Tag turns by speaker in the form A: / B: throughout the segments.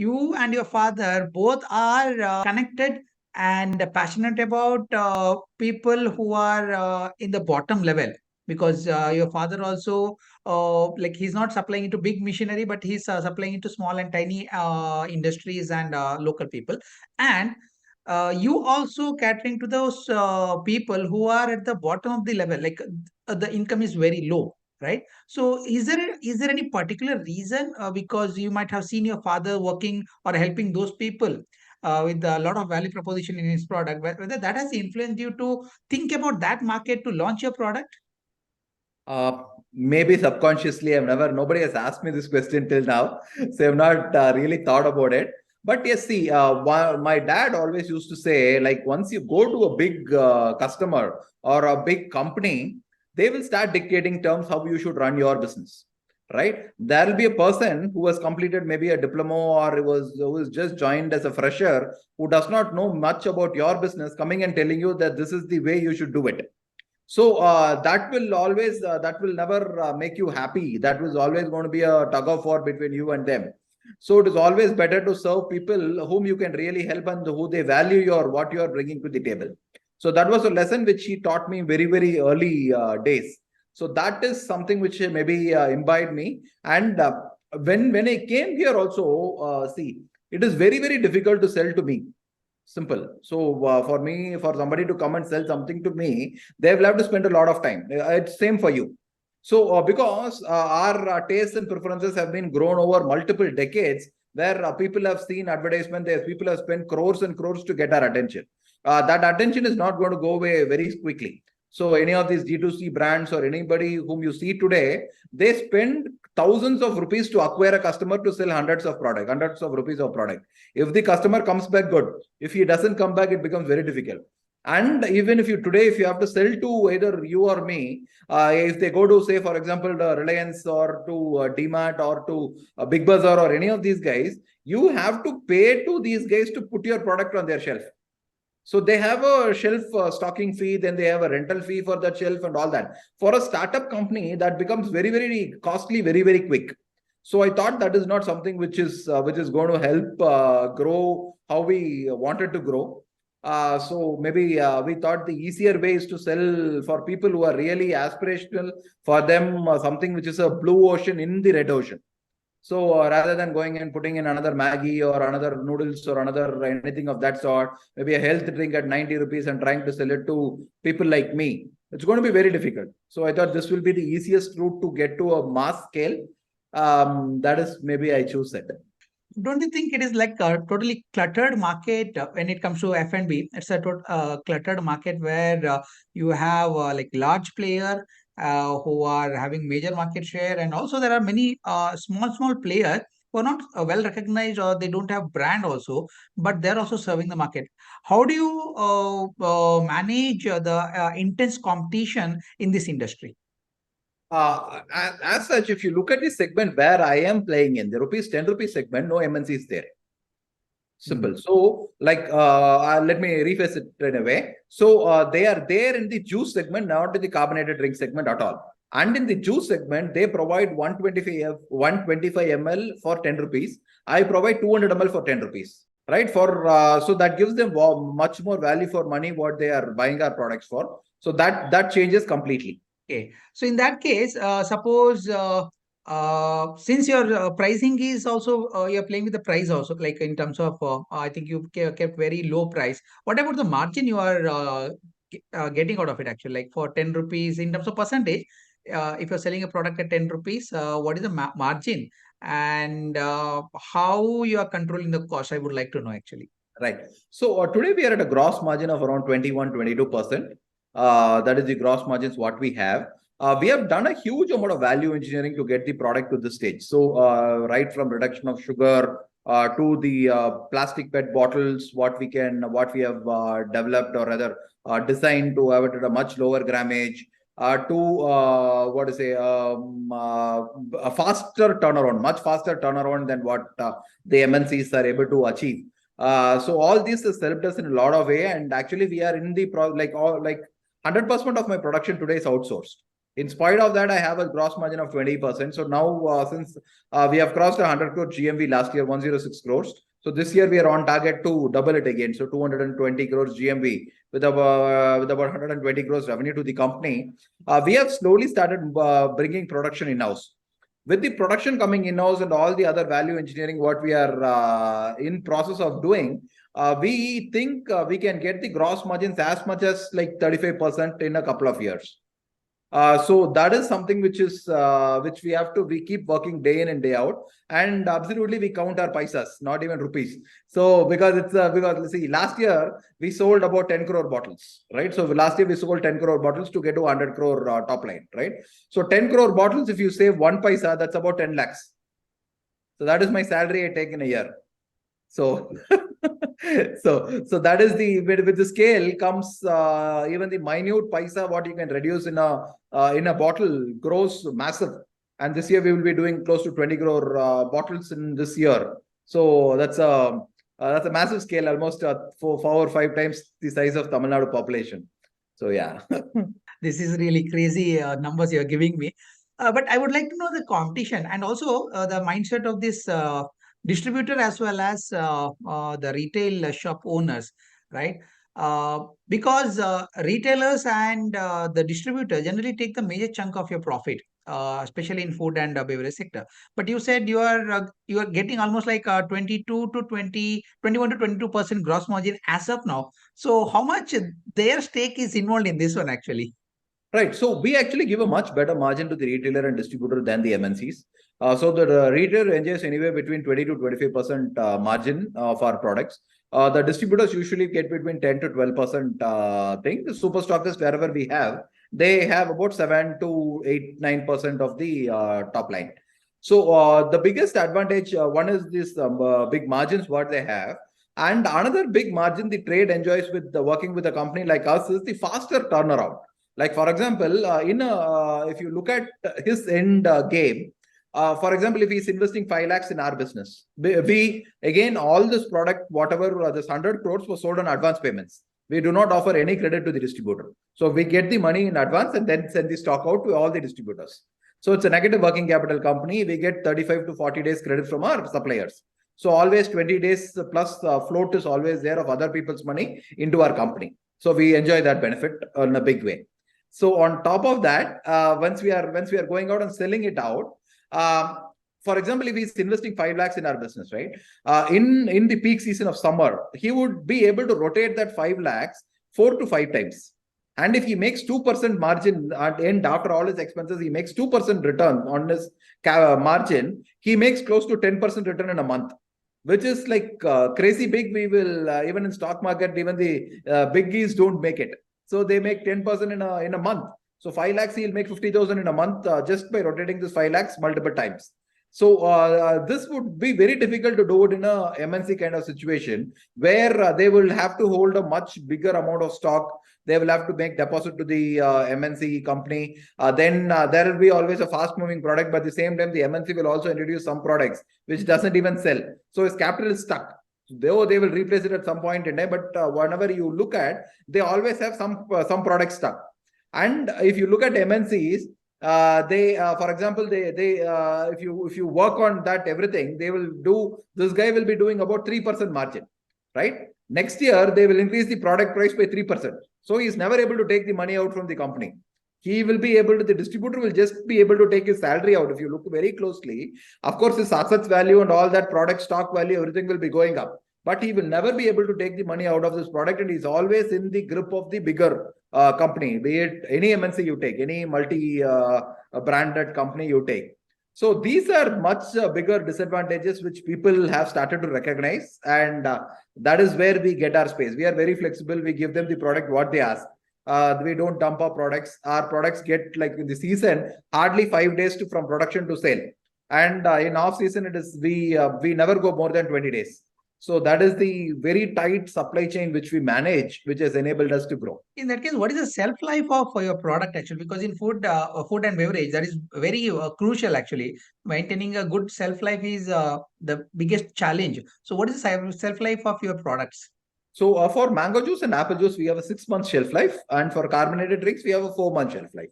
A: you and your father both are connected and passionate about people who are in the bottom level, because your father also like he's not supplying into big machinery, but he's supplying into small and tiny industries and local people. And you also catering to those people who are at the bottom of the level, like the income is very low, right? So is there any particular reason, because you might have seen your father working or helping those people with a lot of value proposition in his product, whether that has influenced you to think about that market to launch your product?
B: Uh, Maybe subconsciously, nobody has asked me this question till now. So I've not really thought about it. But yes, see, my dad always used to say, like, once you go to a big customer or a big company, they will start dictating terms how you should run your business, right? There will be a person who has completed maybe a diploma or who is just joined as a fresher, who does not know much about your business, coming and telling you that this is the way you should do it. So that will never make you happy. That was always going to be a tug of war between you and them. So it is always better to serve people whom you can really help and who they value what you are bringing to the table. So that was a lesson which he taught me very, very early days. So that is something which maybe imbibed me. And when I came here also, see, it is very, very difficult to sell to me. Simple. So for me, for somebody to come and sell something to me, they will have to spend a lot of time. It's same for you. So because our tastes and preferences have been grown over multiple decades, where people have seen advertisement, there people have spent crores and crores to get our attention. That attention is not going to go away very quickly. So any of these D2C brands or anybody whom you see today, they spend thousands of rupees to acquire a customer to sell hundreds of rupees of product. If the customer comes back, good. If he doesn't come back, it becomes very difficult. And even if you have to sell to either you or me, if they go to, say, for example, the Reliance or to DMart or to Big Bazaar or any of these guys, you have to pay to these guys to put your product on their shelf. So they have a shelf stocking fee, then they have a rental fee for that shelf and all that. For a startup company, that becomes very, very costly, very, very quick. So I thought that is not something which is going to help grow how we wanted to grow. So maybe we thought the easier way is to sell for people who are really aspirational, for them something which is a blue ocean in the red ocean. So rather than going and putting in another Maggi or another noodles or another anything of that sort, maybe a health drink at 90 rupees and trying to sell it to people like me, it's going to be very difficult. So I thought this will be the easiest route to get to a mass scale. That is maybe I choose it.
A: Don't you think it is like a totally cluttered market when it comes to F&B? It's a cluttered market where you have like large player who are having major market share, and also there are many small players who are not well recognized, or they don't have brand also, but they're also serving the market. How do you manage the intense competition in this industry?
B: As such, if you look at the segment where I am playing in, the rupees 10 rupees segment, no MNC is there. Simple. So, like, let me rephrase it in a way. So, they are there in the juice segment, not in the carbonated drink segment at all. And in the juice segment, they provide 125 ml for 10 rupees. I provide 200 ml for 10 rupees. Right? So that gives them much more value for money what they are buying our products for. So that changes completely.
A: Okay. So in that case, suppose since your pricing is also you're playing with the price also, like in terms of I think you kept very low price. What about the margin you are getting out of it actually? Like for 10 rupees in terms of percentage, if you're selling a product at 10 rupees, what is the margin, and how you are controlling the cost? I would like to know actually.
B: Right. So today we are at a gross margin of around 21-22%. That is the gross margins what we have. We have done a huge amount of value engineering to get the product to this stage. So right from reduction of sugar to the plastic PET bottles, what we have developed or rather designed to have it at a much lower grammage. To a faster turnaround, much faster turnaround than what the MNCs are able to achieve. So all this has helped us in a lot of way, and actually we are in the 100% of my production today is outsourced. In spite of that, I have a gross margin of 20%. So now, since we have crossed 100 crore GMV last year, 106 crores. So this year we are on target to double it again. So 220 crores GMV with about 120 crores revenue to the company. We have slowly started bringing production in-house. With the production coming in-house and all the other value engineering, what we are in process of doing, we think we can get the gross margins as much as like 35% in a couple of years. So that is something which we keep working day in and day out, and absolutely we count our paisas, not even rupees. So because let's see, last year we sold about 10 crore bottles, right? So last year we sold 10 crore bottles to get to 100 crore top line, right? So 10 crore bottles, if you save 1 paisa, that's about 10 lakhs. So that is my salary I take in a year. So, so that is with the scale comes even the minute paisa what you can reduce in a bottle grows massive. And this year we will be doing close to 20 crore bottles in this year. So that's a massive scale, almost 4 or 5 times the size of Tamil Nadu population. So yeah.
A: This is really crazy numbers you're giving me. But I would like to know the competition and also the mindset of this distributor as well as the retail shop owners, right? Because retailers and the distributor generally take the major chunk of your profit, especially in food and beverage sector. But you said you are getting almost like 22 to 20, 21 to 22% gross margin as of now. So how much their stake is involved in this one actually?
B: Right. So we actually give a much better margin to the retailer and distributor than the MNCs. So the retailer enjoys anywhere between 20 to 25% margin of our products. The distributors usually get between 10 to 12% thing. The super stockists, wherever we have, they have about 7 to 8, 9% of the top line. So the biggest advantage, one is this big margins what they have. And another big margin the trade enjoys with working with a company like us is the faster turnaround. Like, for example, if you look at his end game, for example, if he's investing 5 lakhs in our business, we again, all this product, whatever this 100 crores was sold on advance payments. We do not offer any credit to the distributor. So we get the money in advance and then send the stock out to all the distributors. So it's a negative working capital company. We get 35 to 40 days credit from our suppliers. So always 20 days plus float is always there of other people's money into our company. So we enjoy that benefit in a big way. So on top of that, once we are going out and selling it out, for example, if he's investing 5 lakhs in our business, right? In the peak season of summer, he would be able to rotate that 5 lakhs 4 to 5 times. And if he makes 2% margin at the end, after all his expenses, he makes 2% return on his margin, he makes close to 10% return in a month, which is like crazy big. We will, even in stock market, even the biggies don't make it. So they make 10% in a month. So 5 lakhs, he'll make 50,000 in a month just by rotating this 5 lakhs multiple times. So this would be very difficult to do it in a MNC kind of situation where they will have to hold a much bigger amount of stock. They will have to make deposit to the MNC company. Then there will be always a fast moving product, but at the same time, the MNC will also introduce some products which doesn't even sell. So his capital is stuck. Though they will replace it at some point in time, but whenever you look at, they always have some products stuck. And if you look at MNCs, for example, if you work on that everything, they will do. This guy will be doing about 3% margin, right? Next year they will increase the product price by 3%. So he is never able to take the money out from the company. He will be able to, the distributor will just be able to take his salary out. If you look very closely, of course, his assets value and all that product stock value, everything will be going up. But he will never be able to take the money out of this product, and he's always in the grip of the bigger company, be it any MNC you take, any multi-branded company you take. So these are much bigger disadvantages which people have started to recognize, and that is where we get our space. We are very flexible. We give them the product what they ask. We don't dump our products. Our products get, like in the season, hardly 5 days from production to sale. And in off season, it is we never go more than 20 days. So that is the very tight supply chain which we manage, which has enabled us to grow.
A: In that case, what is the shelf life of your product actually? Because in food and beverage, that is very crucial actually. Maintaining a good shelf life is the biggest challenge. So what is the shelf life of your products?
B: So for mango juice and apple juice, we have a 6 month shelf life. And for carbonated drinks, we have a 4 month shelf life.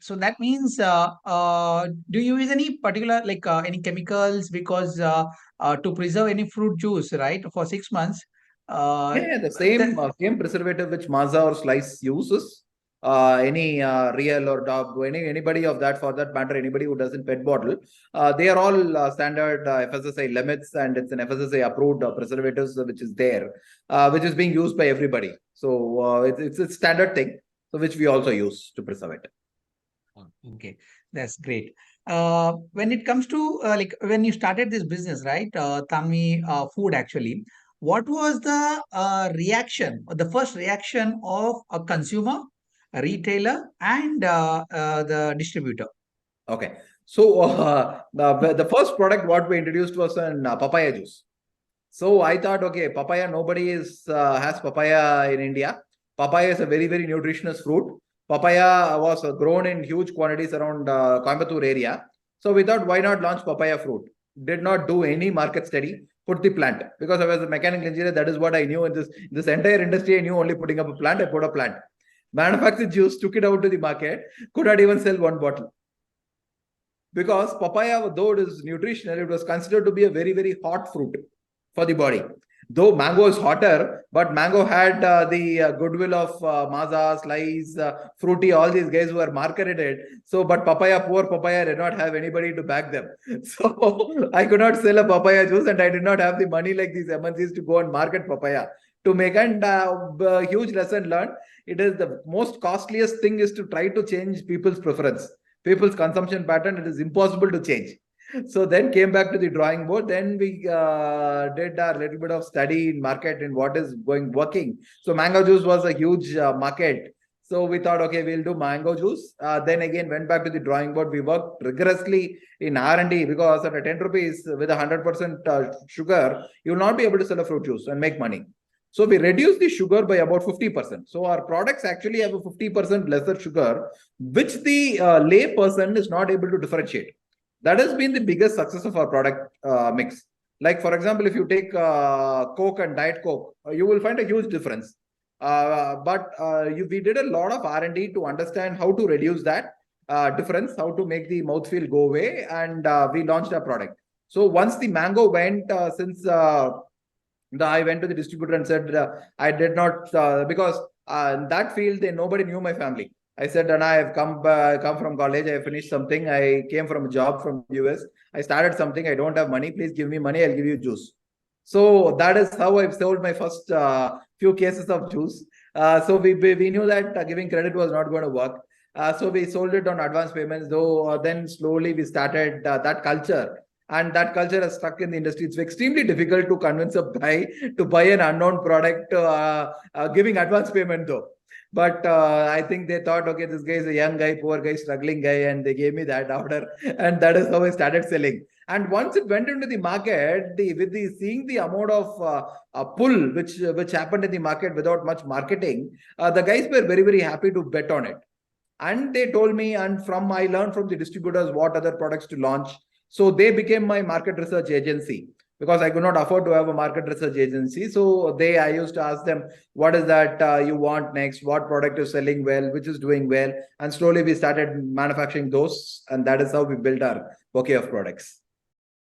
A: So that means, do you use any particular, like any chemicals, because to preserve any fruit juice, right, for 6 months? Uh,
B: Yeah, the
A: that,
B: same preservative which Mazda or Slice uses. Any Real or Dog, anybody of that for that matter, anybody who does in pet bottle, they are all standard FSSAI limits, and it's an FSSAI approved preservatives which is there, which is being used by everybody. So it's a standard thing, so which we also use to preserve it.
A: okay, that's great. When it comes to like when you started this business, right, Tanvi Food actually, what was the reaction, or the first reaction of a consumer, a retailer, and the distributor?
B: Okay. So the first product what we introduced was an papaya juice. So I thought, okay, papaya, nobody has papaya in India. Papaya is a very, very nutritious fruit. Papaya was grown in huge quantities around Coimbatore area. So we thought, why not launch papaya fruit? Did not do any market study, put the plant. Because I was a mechanical engineer, that is what I knew in this entire industry. I knew only putting up a plant, I put a plant. Manufactured juice, took it out to the market, could not even sell one bottle. Because papaya, though it is nutritional, it was considered to be a very, very hot fruit for the body. Though mango is hotter, but mango had the goodwill of Maaza, Slice, Fruity, all these guys who were marketed it. So, but papaya, poor papaya, did not have anybody to back them. So, I could not sell a papaya juice, and I did not have the money like these MNCs to go and market papaya to make. And huge lesson learned. It is the most costliest thing is to try to change people's preference, people's consumption pattern. It is impossible to change. So then came back to the drawing board. Then we did a little bit of study in market and what is working. So mango juice was a huge market. So we thought, okay, we'll do mango juice. Then again went back to the drawing board. We worked rigorously in R&D, because at 10 rupees with 100% sugar, you will not be able to sell a fruit juice and make money. So we reduced the sugar by about 50%. So our products actually have a 50% lesser sugar, which the lay person is not able to differentiate. That has been the biggest success of our product mix. Like, for example, if you take Coke and Diet Coke, you will find a huge difference. We did a lot of R&D to understand how to reduce that difference, how to make the mouthfeel go away, and we launched our product. So once the mango went, I went to the distributor and said, I did not, because in that field, nobody knew my family. I said, and I have come from college. I finished something. I came from a job from US. I started something. I don't have money. Please give me money. I'll give you juice. So that is how I've sold my first few cases of juice. So we knew that giving credit was not going to work. So we sold it on advance payments. Though then slowly we started that culture. And that culture has stuck in the industry. It's extremely difficult to convince a guy to buy an unknown product, giving advance payment though. But I think they thought, okay, this guy is a young guy, poor guy, struggling guy, and they gave me that order, and that is how I started selling. And once it went into the market, seeing the amount of pull which happened in the market without much marketing, the guys were very, very happy to bet on it. And they told me, and I learned from the distributors what other products to launch. So they became my market research agency, because I could not afford to have a market research agency. So I used to ask them, what is that you want next? What product is selling well, which is doing well? And slowly we started manufacturing those. And that is how we built our bouquet of products.